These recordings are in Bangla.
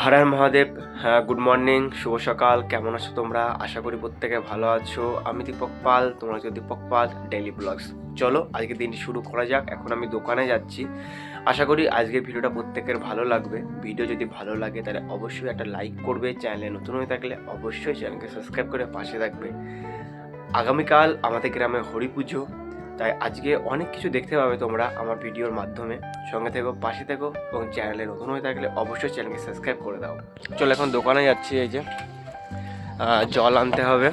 হর হর মহাদেব। হ্যাঁ, গুড মর্নিং, শুভ সকাল। কেমন আছো তোমরা? আশা করি প্রত্যেকে ভালো আছো। আমি দীপক পাল, তোমরা হচ্ছে দীপক পাল ডেইলি ব্লগস। চলো আজকে দিনটি শুরু করা যাক। এখন আমি দোকানে যাচ্ছি। আশা করি আজকের ভিডিওটা প্রত্যেকের ভালো লাগবে। ভিডিও যদি ভালো লাগে তাহলে অবশ্যই একটা লাইক করবে। চ্যানেলে নতুন হয়ে থাকলে অবশ্যই চ্যানেলকে সাবস্ক্রাইব করে পাশে থাকবে। আগামীকাল আমাদের গ্রামে হরি পুজো, তাই আজকে অনেক কিছু দেখতে পাবে তোমরা আমার ভিডিওর মাধ্যমে। সঙ্গে থেকো, পাশে থেকো, এবং চ্যানেলে নতুন হয়ে থাকলে অবশ্যই চ্যানেলকে সাবস্ক্রাইব করে দাও। চলো এখন দোকানে যাচ্ছি। এই যে জল আনতে হবে।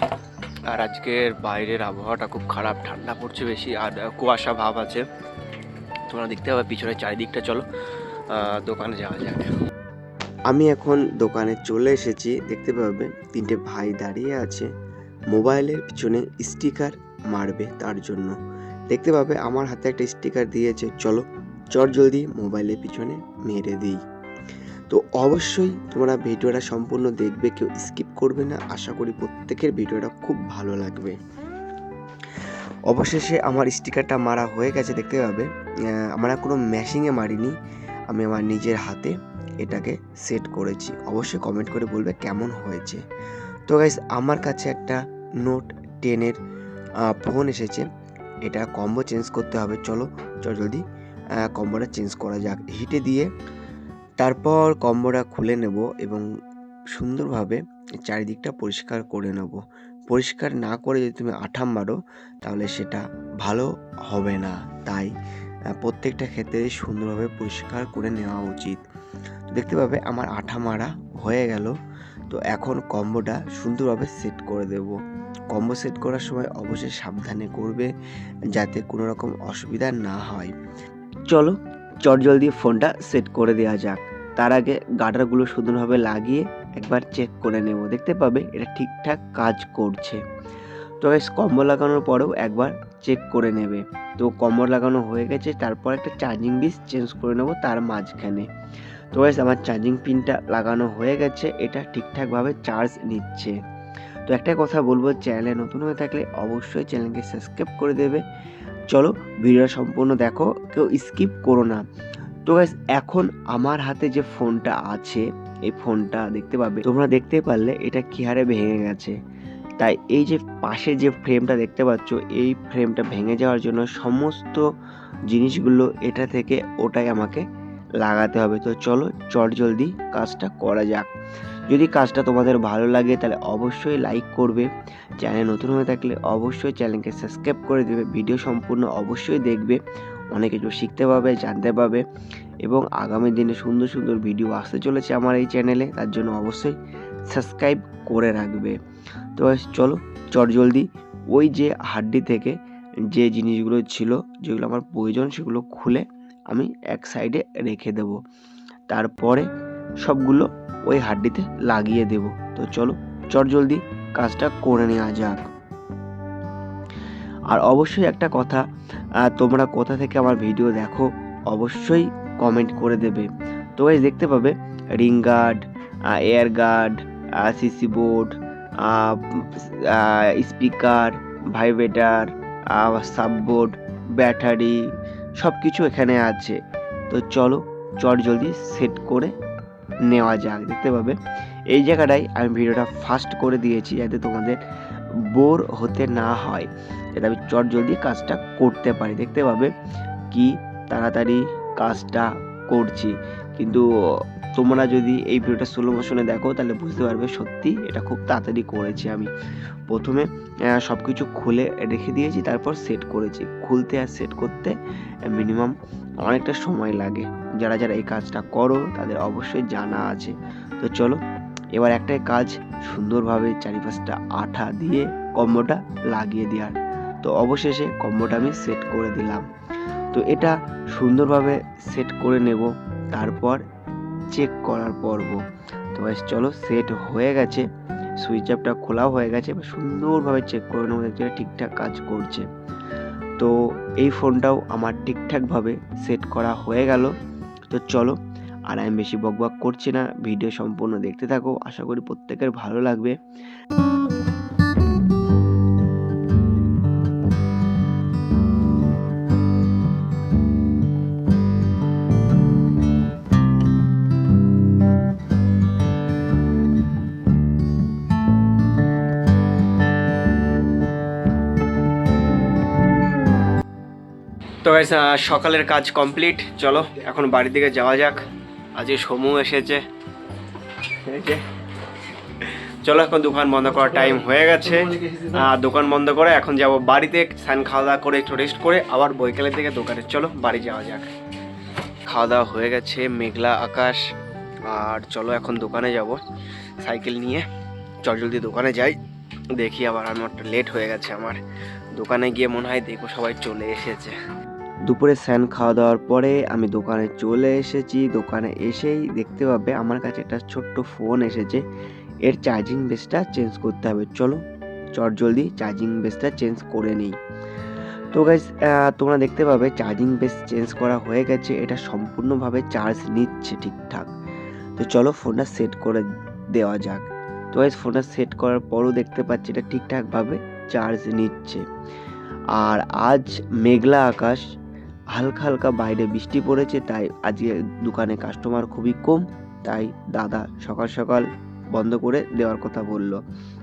আর আজকের বাইরের আবহাওয়াটা খুব খারাপ, ঠান্ডা পড়ছে বেশি, আর কুয়াশা ভাব আছে। তোমরা দেখতে পাবে পিছনে চারিদিকটা। চলো দোকানে যাওয়া যাক। আমি এখন দোকানে চলে এসেছি। দেখতে পাবে তিনটে ভাই দাঁড়িয়ে আছে, মোবাইলের পিছনে স্টিকার মারবে তার জন্য। দেখতে পাবে আমার হাতে একটা স্টিকার দিয়েছে, চলো চট জলদি মোবাইলের পিছনে মেরে দিই। তো অবশ্যই তোমরা ভিডিওটা সম্পূর্ণ দেখবে, কেউ স্কিপ করবে না। আশা করি প্রত্যেকের ভিডিওটা খুব ভালো লাগবে। অবশেষে আমার স্টিকারটা মারা হয়ে গেছে। দেখতে পাবে আমরা কোনো মেশিনে মারিনি, আমি আমার নিজের হাতে এটাকে সেট করেছি। অবশ্যই কমেন্ট করে বলবে কেমন হয়েছে। তো গাইস, আমার কাছে একটা নোট 10-এর ফোন এসেছে। এটা কম্বো চেঞ্জ করতে হবে। চলো জলদি কম্বোটা চেঞ্জ করা যাক। হিটে দিয়ে তারপর কম্বোটা খুলে নেব এবং সুন্দরভাবে চারিদিকটা পরিষ্কার করে নেব। পরিষ্কার না করে যদি তুমি আঠাম মারো তাহলে সেটা ভালো হবে না। তাই প্রত্যেকটা ক্ষেত্রে সুন্দরভাবে পরিষ্কার করে নেওয়া উচিত। তো দেখতে পাবে আমার আঠা মারা হয়ে গেল। তো এখন কম্বোটা সুন্দরভাবে সেট করে দেব। কম্বো সেট করার সময় অবশ্যই সাবধানে করবে যাতে কোনো রকম অসুবিধা না হয়। চলো চটজলদি ফোনটা সেট করে দেওয়া যাক। তার আগে গার্ডারগুলো সুন্দরভাবে লাগিয়ে একবার চেক করে নেব। দেখতে পাবে এটা ঠিকঠাক কাজ করছে। তো গাইস, কম্বো লাগানোর পরেও একবার চেক করে নেবে। তো কম্বো লাগানো হয়ে গেছে, তারপর একটা চার্জিং পিস চেঞ্জ করে নেব তার মাঝখানে। তো গাইস, আমার চার্জিং পিনটা লাগানো হয়ে গেছে, এটা ঠিকঠাকভাবে চার্জ নিচ্ছে। তো একটা কথা বলবো, চ্যানেলে নতুন হয়ে থাকলে অবশ্যই চ্যানেলকে সাবস্ক্রাইব করে দেবে। চলো ভিডিওটা সম্পূর্ণ দেখো, কেউ স্কিপ করো না। তো গাইস, এখন আমার হাতে যে ফোনটা আছে, এই ফোনটা দেখতে পাবে, তোমরা দেখতে পারলে এটা কি হারে ভেঙে গেছে। তাই এই যে পাশে যে ফ্রেমটা দেখতে পাচ্ছ, এই ফ্রেমটা ভেঙে যাওয়ার জন্য সমস্ত জিনিসগুলো এটা থেকে ওটাই আমাকে লাগাতে হবে। তো চলো চটজলদি কাজটা করা যাক। যদি কাজটা তোমাদের ভালো লাগে তাহলে অবশ্যই লাইক করবে। চ্যানেল নতুন হয়ে থাকলে অবশ্যই চ্যানেলকে সাবস্ক্রাইব করে দেবে। ভিডিও সম্পূর্ণ অবশ্যই দেখবে, অনেক কিছু শিখতে পাবে, জানতে পাবে, এবং আগামী দিনে সুন্দর সুন্দর ভিডিও আসতে চলেছে আমার এই চ্যানেলে। তার জন্য অবশ্যই সাবস্ক্রাইব করে রাখবে। তো চলো চটজলদি ওই যে হাড্ডি থেকে যে জিনিসগুলো ছিল, যেগুলো আমার প্রয়োজন, সেগুলো খুলে আমি এক সাইডে রেখে দেব। তারপরে সবগুলো ওই হাড্ডিতে লাগিয়ে দেব। তো চলো চটজলদি কাজটা করে নেওয়া যাক। আর অবশ্যই একটা কথা, তোমরা কোথা থেকে আমার ভিডিও দেখো অবশ্যই কমেন্ট করে দেবে। তো গাইস, দেখতে পাবে ring guard, air guard, CC board, speaker, vibrator, subboard, battery, সব কিছু এখানে আছে। তো চলো চটজলদি সেট করে নেওয়া যাক। দেখতে পাবে এই জায়গাটায় আমি ভিডিওটা ফাস্ট করে দিয়েছি যাতে তোমাদের বোর হতে না হয়, যাতে আমি চটজলদি কাজটা করতে পারি। দেখতে পাবে কি তাড়াতাড়ি কাজটা করছি। কিন্তু তোমরা যদি এই ভিডিওটা স্লো মোশনে দেখো তাহলে বুঝতে পারবে সত্যি এটা খুব তাড়াতাড়ি করেছি আমি। প্রথমে সব কিছু খুলে রেখে দিয়েছি, তারপর সেট করেছি। খুলতে আর সেট করতে মিনিমাম অনেকটা সময় লাগে। যারা যারা এই কাজটা করো তাদের অবশ্যই জানা আছে। তো চলো এবার একটাই কাজ, সুন্দরভাবে চারিপাশটা আঠা দিয়ে কম্বোটা লাগিয়ে দেওয়ার। তো অবশেষে কম্বোটা আমি সেট করে দিলাম। তো এটা সুন্দরভাবে সেট করে নেব, তারপর চেক করার পর্ব। তো ব্যাস চলো, সেট হয়ে গেছে, সুইচ অফটা খোলাও হয়ে গেছে। এবার সুন্দরভাবে চেক করে নেবো দেখছি ঠিকঠাক কাজ করছে। তো এই ফোনটাও আমার ঠিকঠাকভাবে সেট করা হয়ে গেল। তো চলো আর আমি বেশি বকবক করছি না, ভিডিও সম্পূর্ণ দেখতে থাকো। আশা করি প্রত্যেকের ভালো লাগবে। তো গাইস সকালের কাজ কমপ্লিট, চলো এখন বাড়ির দিকে যাওয়া যাক। আজকে সমু এসেছে, এই যে। চলো এখন দোকান বন্ধ করার টাইম হয়ে গেছে। দোকান বন্ধ করে এখন যাব বাড়িতে, স্নান খাওয়া দাওয়া করে একটু রেস্ট করে আবার বৈকালের দিকে দোকানে। চলো বাড়ি যাওয়া যাক। খাওয়া দাওয়া হয়ে গেছে, মেঘলা আকাশ, আর চলো এখন দোকানে যাব সাইকেল নিয়ে। চল জলদি দোকানে যাই, দেখি আবার আমার লেট হয়ে গেছে। আমার দোকানে গিয়ে মনে হয় দেখো সবাই চলে এসেছে। দুপুরে স্নান খাওয়া দাওয়ার পরে আমি দোকানে চলে এসেছি। দোকানে এসেই দেখতে পাবে আমার কাছে একটা ছোট্ট ফোন এসেছে, এর চার্জিং বেসটা চেঞ্জ করতে হবে। চলো চট জলদি চার্জিং বেসটা চেঞ্জ করে নিই। তো গাইস তোমরা দেখতে পাবে চার্জিং বেস চেঞ্জ করা হয়ে গেছে, এটা সম্পূর্ণভাবে চার্জ নিচ্ছে ঠিকঠাক। তো চলো ফোনটা সেট করে দেওয়া যাক। তো গাইস ফোনটা সেট করার পরও দেখতে পাচ্ছি এটা ঠিকঠাকভাবে চার্জ নিচ্ছে। আর আজ মেঘলা আকাশ, হালকা হালকা বাইরে বৃষ্টি পড়েছে, তাই আজকে দোকানে কাস্টমার খুবই কম, তাই দাদা সকাল সকাল বন্ধ করে দেওয়ার কথা বললো।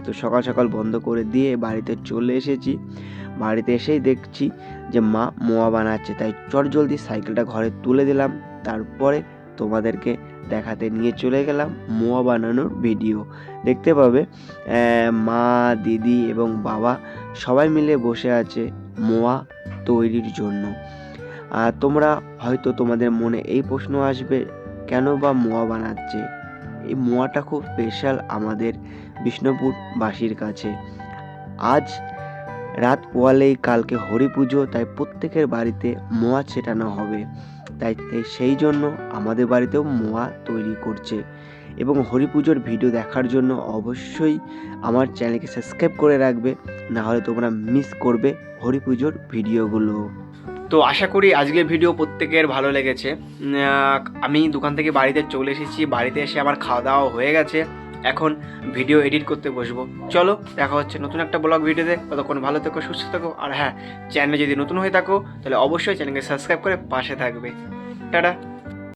তো সকাল সকাল বন্ধ করে দিয়ে বাড়িতে চলে এসেছি। বাড়িতে এসেই দেখছি যে মা মোয়া বানাচ্ছে, তাই চট জলদি সাইকেলটা ঘরে তুলে দিলাম। তারপরে তোমাদেরকে দেখাতে নিয়ে চলে গেলাম মোয়া বানানোর ভিডিও। দেখতে পাবে মা, দিদি এবং বাবা সবাই মিলে বসে আছে মোয়া তৈরির জন্য। তোমরা হয়তো তোমাদের মনে এই প্রশ্ন আসবে, কেন বা মোয়া বানাচ্ছে? এই মোয়াটা খুব স্পেশাল আমাদের বিষ্ণুপুরবাসীর কাছে। আজ রাত পোয়ালেই কালকে হরি পুজো, তাই প্রত্যেকের বাড়িতে মোয়া ছেটানো হবে। তাই সেই জন্য আমাদের বাড়িতেও মোয়া তৈরি করছে। এবং হরি পুজোর ভিডিও দেখার জন্য অবশ্যই আমার চ্যানেলকে সাবস্ক্রাইব করে রাখবে, না হলে তোমরা মিস করবে হরি পুজোর ভিডিওগুলো। তো আশা করি আজকের ভিডিও প্রত্যেকের ভালো লেগেছে। আমি দোকান থেকে বাড়িতে চলে এসেছি, বাড়িতে এসে আমার খাওয়া দাওয়া হয়ে গেছে, এখন ভিডিও এডিট করতে বসবো। চলো দেখা হচ্ছে নতুন একটা ব্লগ ভিডিওতে। ততক্ষণ ভালো থেকো, সুস্থ থেকো, আর হ্যাঁ, চ্যানেলে যদি নতুন হয়ে থাকো তাহলে অবশ্যই চ্যানেলকে সাবস্ক্রাইব করে পাশে থাকবে। টাটা।